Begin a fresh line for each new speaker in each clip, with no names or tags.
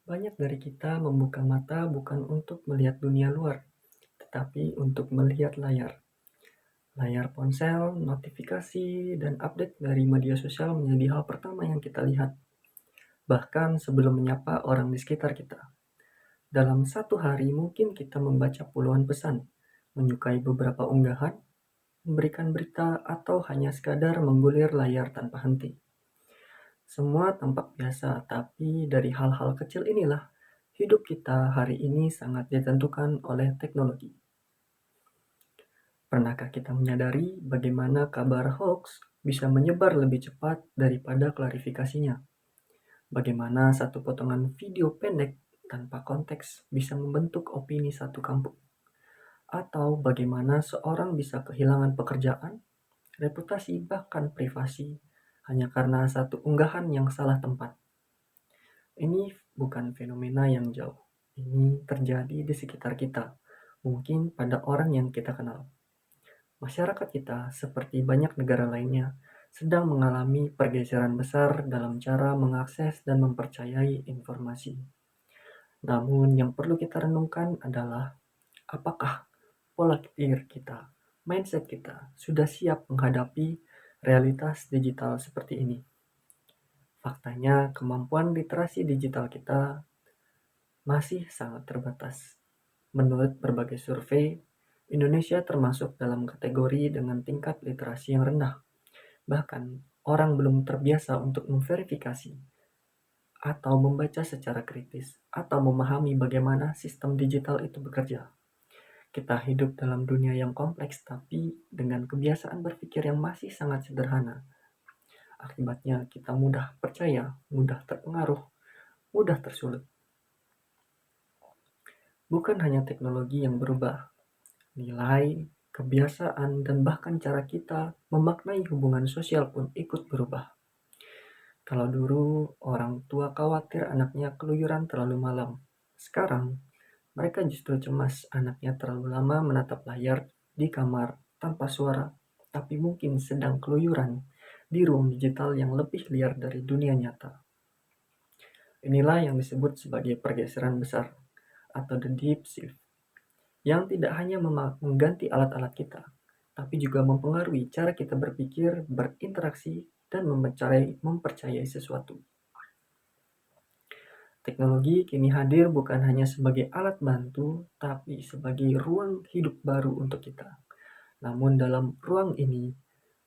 Banyak dari kita membuka mata bukan untuk melihat dunia luar, tetapi untuk melihat layar. Layar ponsel, notifikasi, dan update dari media sosial menjadi hal pertama yang kita lihat, bahkan sebelum menyapa orang di sekitar kita. Dalam satu hari mungkin kita membaca puluhan pesan, menyukai beberapa unggahan, memberikan berita, atau hanya sekadar menggulir layar tanpa henti. Semua tampak biasa, tapi dari hal-hal kecil inilah hidup kita hari ini sangat ditentukan oleh teknologi. Pernahkah kita menyadari bagaimana kabar hoax bisa menyebar lebih cepat daripada klarifikasinya? Bagaimana satu potongan video pendek tanpa konteks bisa membentuk opini satu kampung? Atau bagaimana seorang bisa kehilangan pekerjaan, reputasi, bahkan privasi hanya karena satu unggahan yang salah tempat? Ini bukan fenomena yang jauh. Ini terjadi di sekitar kita, mungkin pada orang yang kita kenal. Masyarakat kita, seperti banyak negara lainnya, sedang mengalami pergeseran besar dalam cara mengakses dan mempercayai informasi. Namun, yang perlu kita renungkan adalah apakah pola pikir kita, mindset kita, sudah siap menghadapi realitas digital seperti ini. Faktanya, kemampuan literasi digital kita masih sangat terbatas. Menurut berbagai survei, Indonesia termasuk dalam kategori dengan tingkat literasi yang rendah. Bahkan, orang belum terbiasa untuk memverifikasi atau membaca secara kritis atau memahami bagaimana sistem digital itu bekerja. Kita hidup dalam dunia yang kompleks tapi dengan kebiasaan berpikir yang masih sangat sederhana. Akibatnya kita mudah percaya, mudah terpengaruh, mudah tersulut. Bukan hanya teknologi yang berubah, nilai, kebiasaan, dan bahkan cara kita memaknai hubungan sosial pun ikut berubah. Kalau dulu orang tua khawatir anaknya keluyuran terlalu malam, sekarang mereka justru cemas anaknya terlalu lama menatap layar di kamar tanpa suara, tapi mungkin sedang keluyuran di ruang digital yang lebih liar dari dunia nyata. Inilah yang disebut sebagai pergeseran besar atau the deep shift, yang tidak hanya mengganti alat-alat kita, tapi juga mempengaruhi cara kita berpikir, berinteraksi, dan mempercayai sesuatu. Teknologi kini hadir bukan hanya sebagai alat bantu, tapi sebagai ruang hidup baru untuk kita. Namun dalam ruang ini,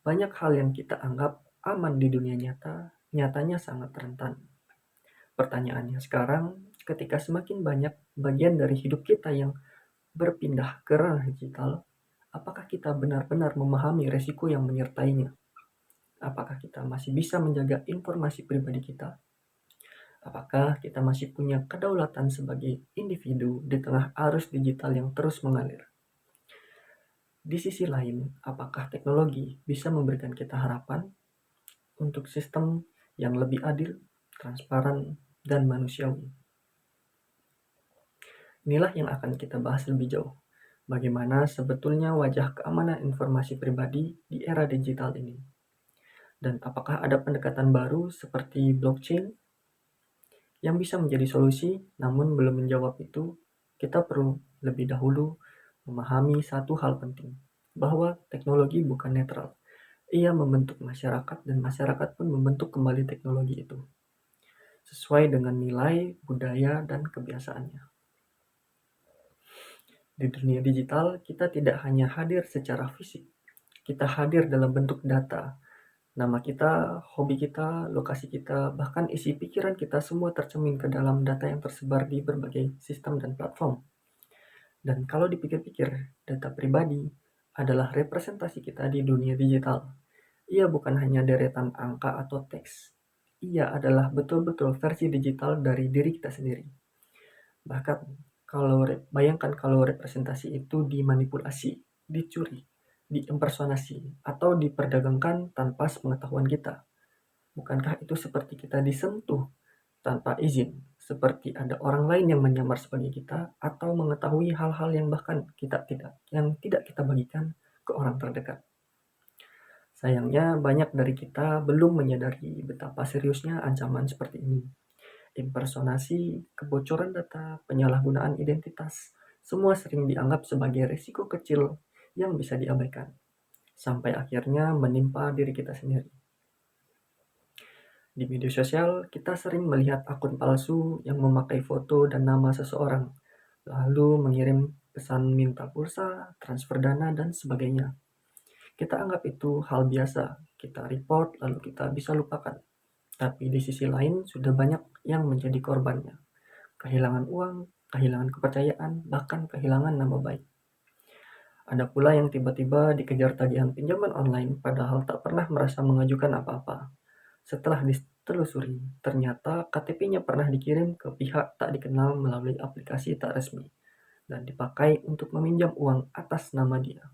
banyak hal yang kita anggap aman di dunia nyata, nyatanya sangat rentan. Pertanyaannya sekarang, ketika semakin banyak bagian dari hidup kita yang berpindah ke ranah digital, apakah kita benar-benar memahami resiko yang menyertainya? Apakah kita masih bisa menjaga informasi pribadi kita? Apakah kita masih punya kedaulatan sebagai individu di tengah arus digital yang terus mengalir? Di sisi lain, apakah teknologi bisa memberikan kita harapan untuk sistem yang lebih adil, transparan, dan manusiawi? Inilah yang akan kita bahas lebih jauh. Bagaimana sebetulnya wajah keamanan informasi pribadi di era digital ini? Dan apakah ada pendekatan baru seperti blockchain yang bisa menjadi solusi? Namun belum menjawab itu, kita perlu lebih dahulu memahami satu hal penting, bahwa teknologi bukan netral. Ia membentuk masyarakat dan masyarakat pun membentuk kembali teknologi itu, sesuai dengan nilai, budaya, dan kebiasaannya. Di dunia digital, kita tidak hanya hadir secara fisik, kita hadir dalam bentuk data. Nama kita, hobi kita, lokasi kita, bahkan isi pikiran kita semua tercermin ke dalam data yang tersebar di berbagai sistem dan platform. Dan kalau dipikir-pikir, data pribadi adalah representasi kita di dunia digital. Ia bukan hanya deretan angka atau teks. Ia adalah betul-betul versi digital dari diri kita sendiri. Bahkan bayangkan kalau representasi itu dimanipulasi, dicuri, diimpersonasi, atau diperdagangkan tanpa sepengetahuan kita. Bukankah itu seperti kita disentuh tanpa izin, seperti ada orang lain yang menyamar sebagai kita, atau mengetahui hal-hal yang bahkan yang tidak kita bagikan ke orang terdekat? Sayangnya banyak dari kita belum menyadari betapa seriusnya ancaman seperti ini. impersonasi, kebocoran data, penyalahgunaan identitas, semua sering dianggap sebagai risiko kecil yang bisa diabaikan, sampai akhirnya menimpa diri kita sendiri. Di media sosial, kita sering melihat akun palsu yang memakai foto dan nama seseorang, lalu mengirim pesan minta pulsa, transfer dana, dan sebagainya. Kita anggap itu hal biasa, kita report lalu kita bisa lupakan. Tapi di sisi lain sudah banyak yang menjadi korbannya. Kehilangan uang, kehilangan kepercayaan, bahkan kehilangan nama baik. Ada pula yang tiba-tiba dikejar tagihan pinjaman online padahal tak pernah merasa mengajukan apa-apa. Setelah ditelusuri, ternyata KTP-nya pernah dikirim ke pihak tak dikenal melalui aplikasi tak resmi dan dipakai untuk meminjam uang atas nama dia.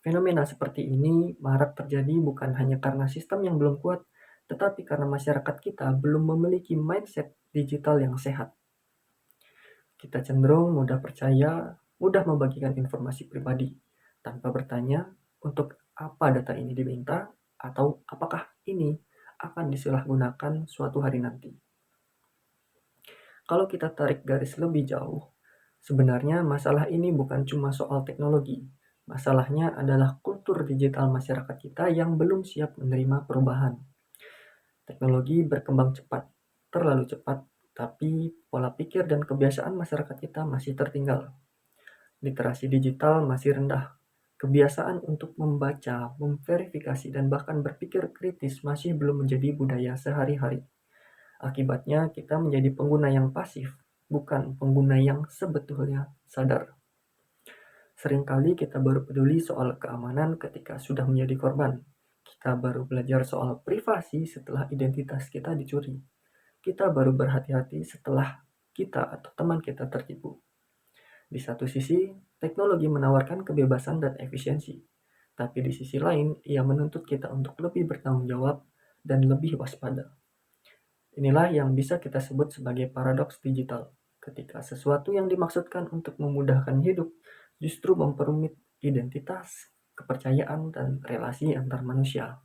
Fenomena seperti ini marak terjadi bukan hanya karena sistem yang belum kuat, tetapi karena masyarakat kita belum memiliki mindset digital yang sehat. Kita cenderung mudah percaya, mudah membagikan informasi pribadi, tanpa bertanya untuk apa data ini diminta atau apakah ini akan disalahgunakan suatu hari nanti. Kalau kita tarik garis lebih jauh, sebenarnya masalah ini bukan cuma soal teknologi. Masalahnya adalah kultur digital masyarakat kita yang belum siap menerima perubahan. Teknologi berkembang cepat, terlalu cepat, tapi pola pikir dan kebiasaan masyarakat kita masih tertinggal. Literasi digital masih rendah. Kebiasaan untuk membaca, memverifikasi, dan bahkan berpikir kritis masih belum menjadi budaya sehari-hari. Akibatnya kita menjadi pengguna yang pasif, bukan pengguna yang sebetulnya sadar. Seringkali kita baru peduli soal keamanan ketika sudah menjadi korban. Kita baru belajar soal privasi setelah identitas kita dicuri. Kita baru berhati-hati setelah kita atau teman kita tertipu. Di satu sisi, teknologi menawarkan kebebasan dan efisiensi. Tapi di sisi lain, ia menuntut kita untuk lebih bertanggung jawab dan lebih waspada. Inilah yang bisa kita sebut sebagai paradoks digital, ketika sesuatu yang dimaksudkan untuk memudahkan hidup justru memperumit identitas, kepercayaan, dan relasi antar manusia.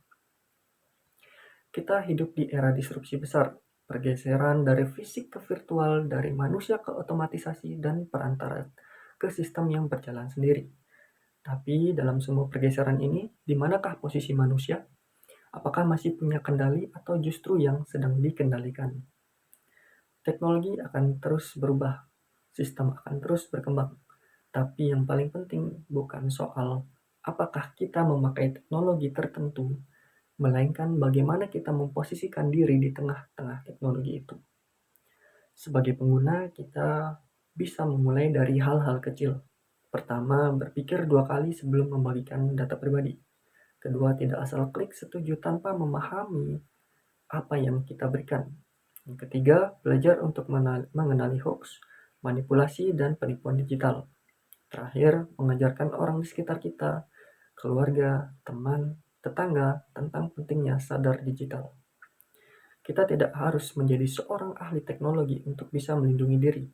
Kita hidup di era disrupsi besar, pergeseran dari fisik ke virtual, dari manusia ke otomatisasi, dan perantara ke sistem yang berjalan sendiri. Tapi dalam semua pergeseran ini, di manakah posisi manusia? Apakah masih punya kendali atau justru yang sedang dikendalikan? Teknologi akan terus berubah, sistem akan terus berkembang. Tapi yang paling penting bukan soal apakah kita memakai teknologi tertentu, melainkan bagaimana kita memposisikan diri di tengah-tengah teknologi itu. Sebagai pengguna, kita bisa memulai dari hal-hal kecil. Pertama, berpikir 2 kali sebelum membagikan data pribadi. Kedua, tidak asal klik setuju tanpa memahami apa yang kita berikan. Yang ketiga, belajar untuk mengenali hoax, manipulasi, dan penipuan digital. Terakhir, mengajarkan orang di sekitar kita, keluarga, teman, tetangga, tentang pentingnya sadar digital. Kita tidak harus menjadi seorang ahli teknologi untuk bisa melindungi diri.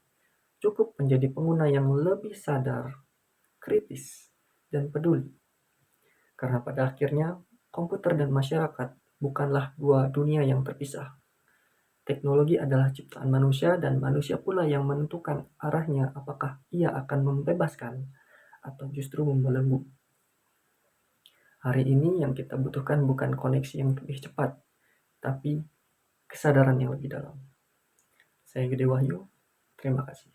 Cukup menjadi pengguna yang lebih sadar, kritis, dan peduli. Karena pada akhirnya, komputer dan masyarakat bukanlah dua dunia yang terpisah. Teknologi adalah ciptaan manusia dan manusia pula yang menentukan arahnya apakah ia akan membebaskan atau justru membelenggu. Hari ini yang kita butuhkan bukan koneksi yang lebih cepat, tapi kesadaran yang lebih dalam. Saya Gede Wahyu, terima kasih.